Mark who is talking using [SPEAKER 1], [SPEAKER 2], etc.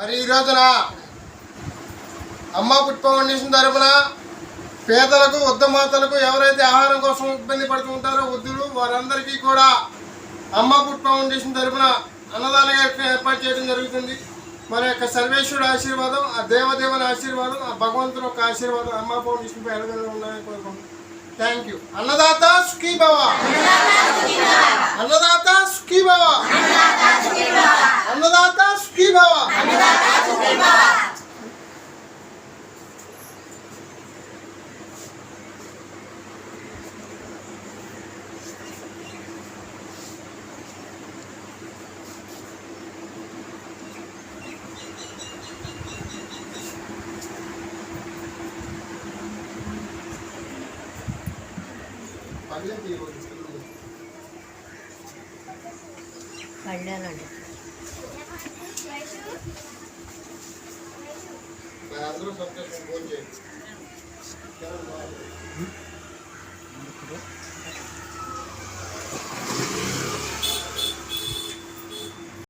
[SPEAKER 1] మరి ఈ రోజున అమ్మ ఫుడ్ ఫౌండేషన్ తరపున పేదలకు వృద్ధమాతలకు ఎవరైతే ఆహారం కోసం ఇబ్బంది పడుతూ ఉంటారో వృద్ధులు వారందరికీ కూడా అమ్మ ఫుడ్ ఫౌండేషన్ తరపున అన్నదానంగా ఏర్పాటు చేయడం జరుగుతుంది. మన యొక్క సర్వేశ్వరుడు ఆశీర్వాదం, ఆ దేవదేవుని ఆశీర్వాదం, ఆ భగవంతుని యొక్క ఆశీర్వాదం అమ్మ ఫౌండేషన్ పై ఎడగలు ఉన్నాయని కోరుకుంటున్నాం. Thank you. అన్నదాత సుఖీ భవ, అన్నదాత సుఖీ భవ, అన్నదాత సుఖీ భవ.
[SPEAKER 2] పళ్ళాలండి
[SPEAKER 1] అందరూ సంతోషం.